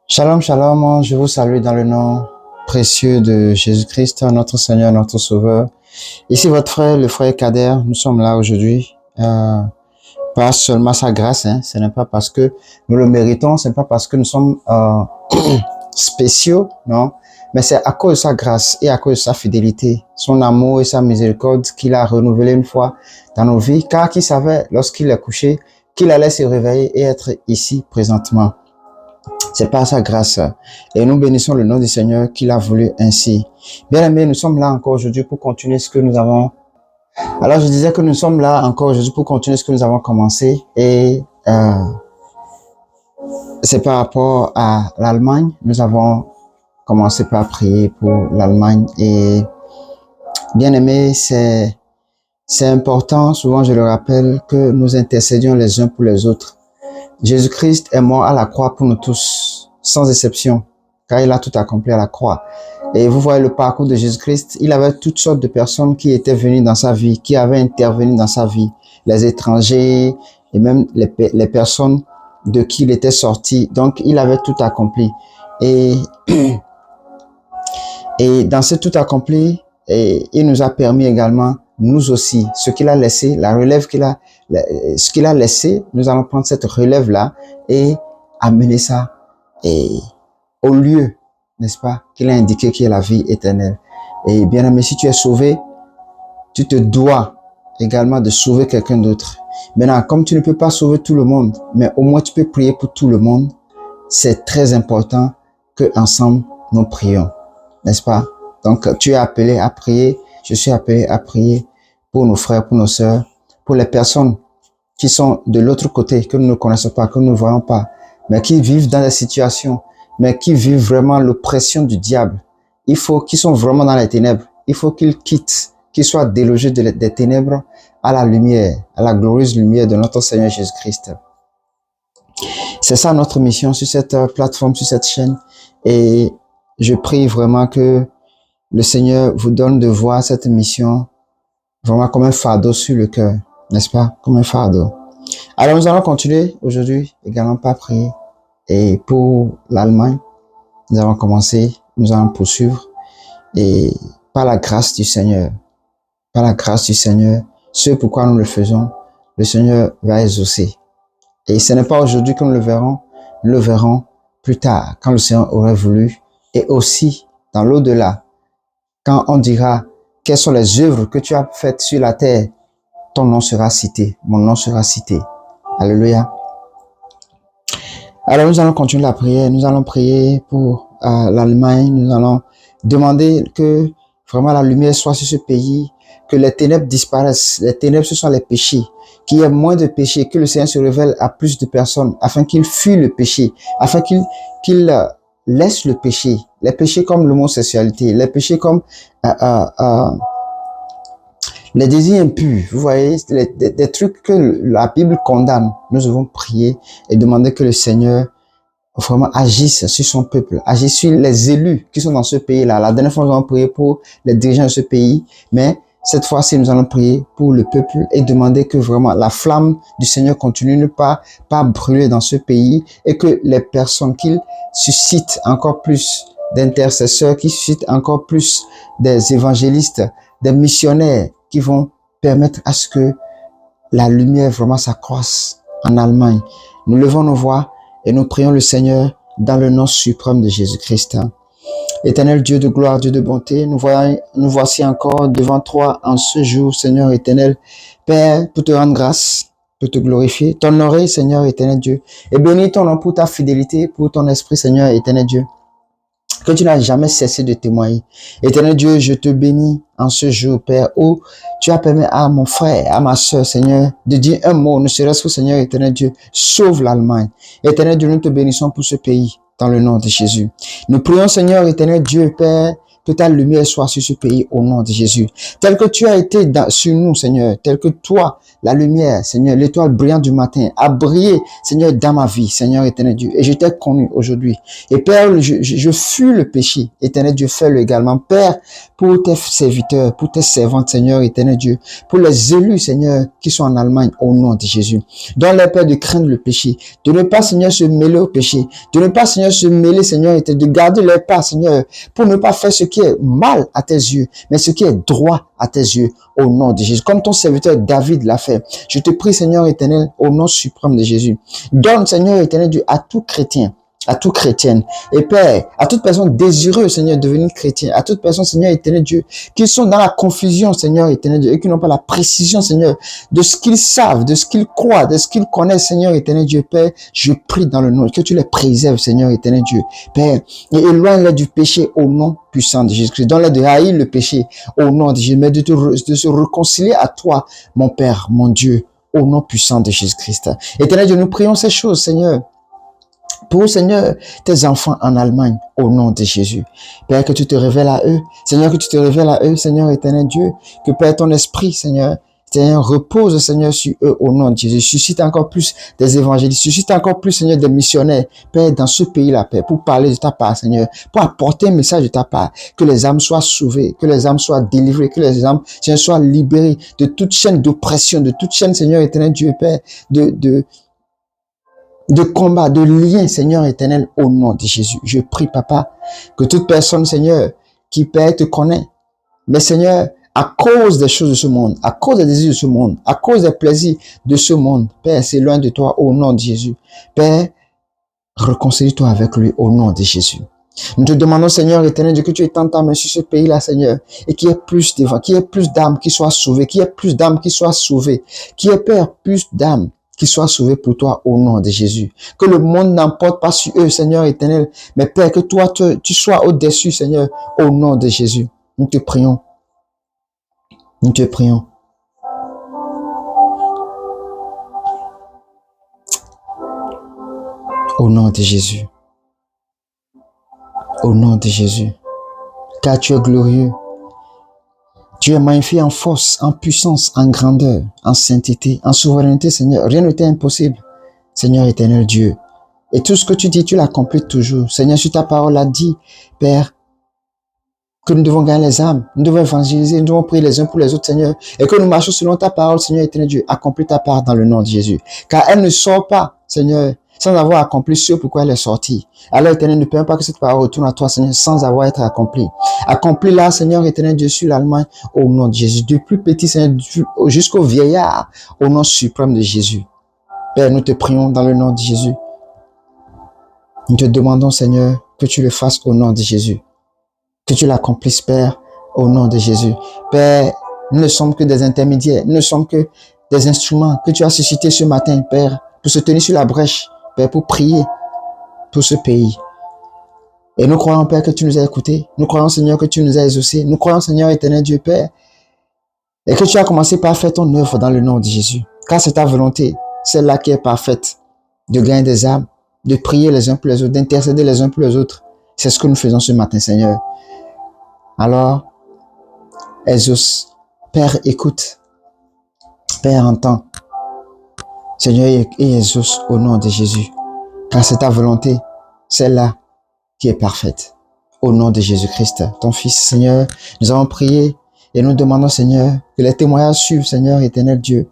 Shalom, shalom, je vous salue dans le nom précieux de Jésus-Christ, notre Seigneur, notre Sauveur. Ici votre frère, le frère Kader, nous sommes là aujourd'hui, pas seulement sa grâce, ce n'est pas parce que nous le méritons, ce n'est pas parce que nous sommes spéciaux, non, mais c'est à cause de sa grâce et à cause de sa fidélité, son amour et sa miséricorde qu'il a renouvelé une fois dans nos vies, car qui savait lorsqu'il est couché qu'il allait se réveiller et être ici présentement. C'est par sa grâce. Et nous bénissons le nom du Seigneur qu'il a voulu ainsi. Bien aimés, nous sommes là encore aujourd'hui pour continuer ce que nous avons. Alors je disais que nous sommes là encore aujourd'hui pour continuer ce que nous avons commencé. Et c'est par rapport à l'Allemagne. Nous avons commencé par prier pour l'Allemagne. Et bien aimés, c'est important, souvent je le rappelle, que nous intercédions les uns pour les autres. Jésus-Christ est mort à la croix pour nous tous, sans exception, car il a tout accompli à la croix. Et vous voyez le parcours de Jésus-Christ, il avait toutes sortes de personnes qui étaient venues dans sa vie, qui avaient intervenu dans sa vie, les étrangers et même les personnes de qui il était sorti. Donc, il avait tout accompli. Et dans ce tout accompli, il nous a permis également, nous aussi, ce qu'il a laissé, la relève ce qu'il a laissé, nous allons prendre cette relève-là et amener ça au lieu, n'est-ce pas, qu'il a indiqué qui est la vie éternelle. Et bien aimé, si tu es sauvé, tu te dois également de sauver quelqu'un d'autre. Maintenant, comme tu ne peux pas sauver tout le monde, mais au moins tu peux prier pour tout le monde, c'est très important que ensemble nous prions, n'est-ce pas? Donc, tu es appelé à prier, je suis appelé à prier pour nos frères, pour nos sœurs, pour les personnes qui sont de l'autre côté, que nous ne connaissons pas, que nous ne voyons pas, mais qui vivent dans des situations, mais qui vivent vraiment l'oppression du diable. Qui sont vraiment dans les ténèbres. Il faut qu'ils quittent, qu'ils soient délogés des ténèbres à la lumière, à la glorieuse lumière de notre Seigneur Jésus-Christ. C'est ça notre mission sur cette plateforme, sur cette chaîne. Et je prie vraiment que le Seigneur vous donne de voir cette mission vraiment comme un fardeau sur le cœur, n'est-ce pas? Comme un fardeau. Alors nous allons continuer aujourd'hui également par prier. Et pour l'Allemagne, nous allons commencer, nous allons poursuivre. Et par la grâce du Seigneur, ce pourquoi nous le faisons, le Seigneur va exaucer. Et ce n'est pas aujourd'hui que nous le verrons plus tard, quand le Seigneur aurait voulu. Et aussi, dans l'au-delà, quand on dira quelles sont les œuvres que tu as faites sur la terre, ton nom sera cité, mon nom sera cité. Alléluia. Alors nous allons continuer la prière, nous allons prier pour l'Allemagne, nous allons demander que vraiment la lumière soit sur ce pays, que les ténèbres disparaissent. Les ténèbres, ce sont les péchés, qu'il y ait moins de péchés, que le Seigneur se révèle à plus de personnes, afin qu'il fuit le péché, afin qu'il laisse le péché, les péchés comme l'homosexualité, les péchés comme les désirs impurs, vous voyez, des trucs que la Bible condamne. Nous devons prier et demander que le Seigneur vraiment agisse sur son peuple, agisse sur les élus qui sont dans ce pays-là. La dernière fois, nous avons prié pour les dirigeants de ce pays, mais cette fois-ci, nous allons prier pour le peuple et demander que vraiment la flamme du Seigneur continue de pas brûler dans ce pays et que les personnes qu'il suscite encore plus d'intercesseurs, qui suscitent encore plus des évangélistes, des missionnaires qui vont permettre à ce que la lumière vraiment s'accroisse en Allemagne. Nous levons nos voix et nous prions le Seigneur dans le nom suprême de Jésus-Christ. Éternel Dieu de gloire, Dieu de bonté, nous voici encore devant toi en ce jour, Seigneur éternel. Père, pour te rendre grâce, pour te glorifier, t'honorer, Seigneur éternel Dieu, et bénir ton nom pour ta fidélité, pour ton esprit, Seigneur éternel Dieu, que tu n'as jamais cessé de témoigner. Éternel Dieu, je te bénis en ce jour, Père, où tu as permis à mon frère, à ma soeur, Seigneur, de dire un mot, ne serait-ce que, Seigneur éternel Dieu, sauve l'Allemagne. Éternel Dieu, nous te bénissons pour ce pays, dans le nom de Jésus. Nous prions, Seigneur éternel Dieu, Père, que ta lumière soit sur ce pays au nom de Jésus. Tel que tu as été sur nous, Seigneur, tel que toi, la lumière, Seigneur, l'étoile brillante du matin, a brillé, Seigneur, dans ma vie, Seigneur éternel Dieu. Et je t'ai connu aujourd'hui. Et Père, je fuis le péché. Éternel Dieu, fais-le également. Père, pour tes serviteurs, pour tes servantes, Seigneur éternel Dieu, pour les élus, Seigneur, qui sont en Allemagne, au nom de Jésus. Donne-leur, Père, de craindre le péché, de ne pas, Seigneur, se mêler au péché, de ne pas, Seigneur, se mêler, Seigneur, et de garder leur pas, Seigneur, pour ne pas faire ce qui est mal à tes yeux, mais ce qui est droit à tes yeux, au nom de Jésus. Comme ton serviteur David l'a fait. Je te prie, Seigneur éternel, au nom suprême de Jésus. Donne, Seigneur éternel Dieu, à tout chrétien, à toute chrétienne, et Père, à toute personne désireuse, Seigneur, de devenir chrétien, à toute personne, Seigneur éternel Dieu, qui sont dans la confusion, Seigneur éternel Dieu, et qui n'ont pas la précision, Seigneur, de ce qu'ils savent, de ce qu'ils croient, de ce qu'ils connaissent, Seigneur éternel Dieu, Père, je prie dans le nom, que tu les préserves, Seigneur éternel Dieu, Père, et éloigne-les du péché au nom puissant de Jésus-Christ. Donne-les de haïr le péché au nom de Jésus, mais de se réconcilier à toi, mon Père, mon Dieu, au nom puissant de Jésus-Christ. Éternel Dieu, nous prions ces choses, Seigneur, pour, Seigneur, tes enfants en Allemagne, au nom de Jésus. Père, que tu te révèles à eux. Seigneur, que tu te révèles à eux, Seigneur éternel Dieu. Que, Père, ton esprit, Seigneur, repose, Seigneur, sur eux, au nom de Jésus. Suscite encore plus des évangélistes. Suscite encore plus, Seigneur, des missionnaires. Père, dans ce pays-là, Père, pour parler de ta part, Seigneur. Pour apporter un message de ta part. Que les âmes soient sauvées. Que les âmes soient délivrées. Que les âmes, Seigneur, soient libérées de toute chaîne d'oppression, de toute chaîne, Seigneur éternel Dieu, Père, de combat, de lien, Seigneur éternel, au nom de Jésus. Je prie, Papa, que toute personne, Seigneur, qui, Père, te connaît, mais Seigneur, à cause des choses de ce monde, à cause des désirs de ce monde, à cause des plaisirs de ce monde, Père, c'est loin de toi, au nom de Jésus. Père, réconcilie-toi avec lui, au nom de Jésus. Nous te demandons, Seigneur éternel Dieu, que tu étendes ta main sur ce pays-là, Seigneur, et qu'il y ait plus devant, qu'il y ait plus d'âmes qui soient sauvées, qu'il y ait plus d'âmes qui soient sauvées, qu'il y ait, Père, plus d'âmes qui soient sauvés pour toi au nom de Jésus. Que le monde n'emporte pas sur eux, Seigneur éternel, mais Père, que toi, tu sois au-dessus, Seigneur, au nom de Jésus. Nous te prions. Nous te prions. Au nom de Jésus. Au nom de Jésus. Car tu es glorieux. Tu es magnifié en force, en puissance, en grandeur, en sainteté, en souveraineté, Seigneur. Rien ne t'est impossible, Seigneur éternel Dieu. Et tout ce que tu dis, tu l'accomplis toujours. Seigneur, sur ta parole a dit, Père, que nous devons gagner les âmes, nous devons évangéliser, nous devons prier les uns pour les autres, Seigneur, et que nous marchons selon ta parole, Seigneur éternel Dieu. Accomplis ta part dans le nom de Jésus. Car elle ne sort pas, Seigneur, sans avoir accompli ce pourquoi elle est sortie. Alors, éternel, ne permets pas que cette parole retourne à toi, Seigneur, sans avoir été accomplie. Accomplis-la, Seigneur, éternel Dieu, sur l'Allemagne, au nom de Jésus. Du plus petit, Seigneur, jusqu'au vieillard, au nom suprême de Jésus. Père, nous te prions dans le nom de Jésus. Nous te demandons, Seigneur, que tu le fasses au nom de Jésus. Que tu l'accomplisses, Père, au nom de Jésus. Père, nous ne sommes que des intermédiaires, nous ne sommes que des instruments que tu as suscités ce matin, Père, pour se tenir sur la brèche, Père, pour prier pour ce pays. Et nous croyons, Père, que tu nous as écoutés. Nous croyons, Seigneur, que tu nous as exaucés. Nous croyons, Seigneur, éternel Dieu, Père, et que tu as commencé par faire ton œuvre dans le nom de Jésus. Car c'est ta volonté, celle-là qui est parfaite, de gagner des âmes, de prier les uns pour les autres, d'intercéder les uns pour les autres. C'est ce que nous faisons ce matin, Seigneur. Alors, exauce. Père, écoute. Père, entends. Seigneur, et exauce au nom de Jésus. Car c'est ta volonté, celle-là qui est parfaite. Au nom de Jésus-Christ, ton Fils, Seigneur, nous avons prié et nous demandons, Seigneur, que les témoignages suivent, Seigneur, éternel Dieu.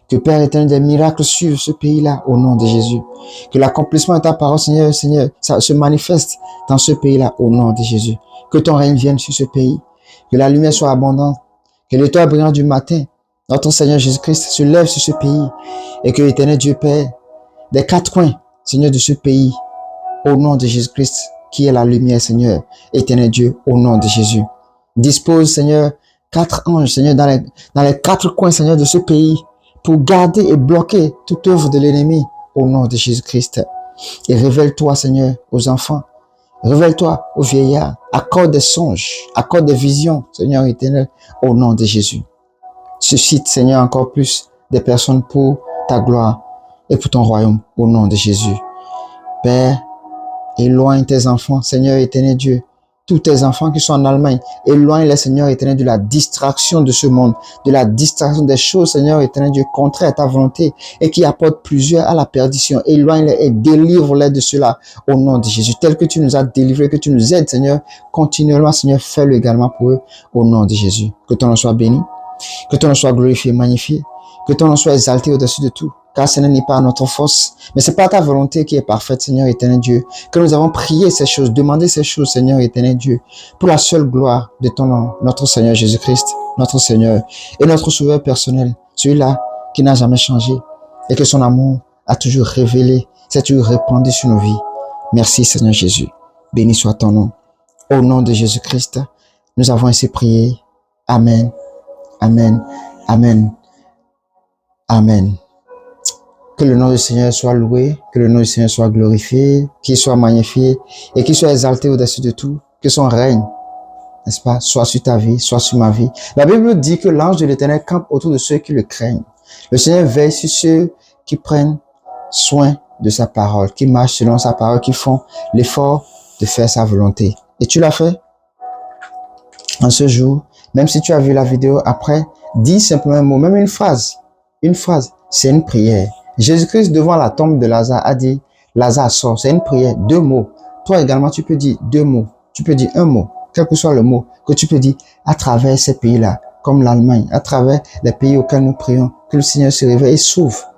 Que Père éternel, des miracles suivent ce pays-là au nom de Jésus. Que l'accomplissement de ta parole, Seigneur, ça se manifeste dans ce pays-là au nom de Jésus. Que ton règne vienne sur ce pays. Que la lumière soit abondante. Que l'étoile brillante du matin, notre Seigneur Jésus-Christ, se lève sur ce pays. Et que l'éternel Dieu, Père, des quatre coins, Seigneur, de ce pays, au nom de Jésus-Christ, qui est la lumière, Seigneur, éternel Dieu, au nom de Jésus. Dispose, Seigneur, 4 anges, Seigneur, dans les 4 coins, Seigneur, de ce pays, pour garder et bloquer toute œuvre de l'ennemi, au nom de Jésus-Christ. Et révèle-toi, Seigneur, aux enfants. Révèle-toi aux vieillards. Accorde des songes, accorde des visions, Seigneur éternel, au nom de Jésus. Suscite, Seigneur, encore plus des personnes pour ta gloire et pour ton royaume, au nom de Jésus. Père, éloigne tes enfants, Seigneur éternel Dieu, tous tes enfants qui sont en Allemagne. Éloigne les, Seigneur éternel, de la distraction de ce monde, de la distraction des choses, Seigneur éternel Dieu, contraires à ta volonté et qui apportent plusieurs à la perdition. Éloigne-les et délivre-les de cela au nom de Jésus. Tel que tu nous as délivrés, que tu nous aides, Seigneur, continuellement, Seigneur, fais-le également pour eux au nom de Jésus. Que ton nom soit béni, que ton nom soit glorifié, magnifié, que ton nom soit exalté au-dessus de tout. Car ce n'est pas notre force, mais c'est pas ta volonté qui est parfaite, Seigneur éternel Dieu, que nous avons prié ces choses, demandé ces choses, Seigneur éternel Dieu, pour la seule gloire de ton nom, notre Seigneur Jésus-Christ, notre Seigneur et notre Sauveur personnel, celui-là qui n'a jamais changé et que son amour a toujours révélé, s'est toujours répandu sur nos vies. Merci Seigneur Jésus, béni soit ton nom. Au nom de Jésus-Christ, nous avons ainsi prié. Amen, amen, amen, amen. Que le nom du Seigneur soit loué, que le nom du Seigneur soit glorifié, qu'il soit magnifié et qu'il soit exalté au-dessus de tout, que son règne, n'est-ce pas, soit sur ta vie, soit sur ma vie. La Bible dit que l'ange de l'Éternel campe autour de ceux qui le craignent. Le Seigneur veille sur ceux qui prennent soin de sa parole, qui marchent selon sa parole, qui font l'effort de faire sa volonté. Et tu l'as fait en ce jour, même si tu as vu la vidéo après, dis simplement un mot, même une phrase, c'est une prière. Jésus-Christ, devant la tombe de Lazare, a dit, Lazare sort, c'est une prière, 2 mots. Toi également, tu peux dire 2 mots. Tu peux dire un mot, quel que soit le mot, que tu peux dire à travers ces pays-là, comme l'Allemagne, à travers les pays auxquels nous prions, que le Seigneur se réveille et s'ouvre.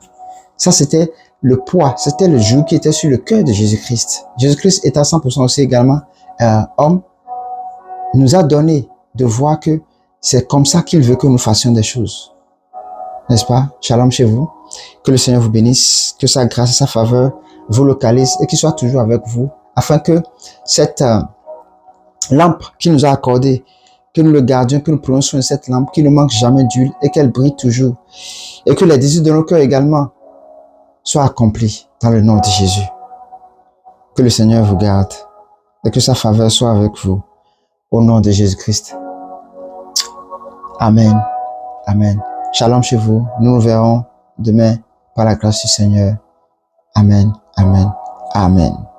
Ça, c'était le poids, c'était le joug qui était sur le cœur de Jésus-Christ. Jésus-Christ est à 100% aussi également homme. Il nous a donné de voir que c'est comme ça qu'il veut que nous fassions des choses. N'est-ce pas? Shalom chez vous. Que le Seigneur vous bénisse, que sa grâce et sa faveur vous localisent et qu'il soit toujours avec vous, afin que cette lampe qu'il nous a accordée, que nous le gardions, que nous prenions soin de cette lampe, qui ne manque jamais d'huile et qu'elle brille toujours. Et que les désirs de nos cœurs également soient accomplis dans le nom de Jésus. Que le Seigneur vous garde et que sa faveur soit avec vous. Au nom de Jésus-Christ. Amen. Amen. Shalom chez vous. Nous nous verrons demain par la grâce du Seigneur. Amen. Amen. Amen.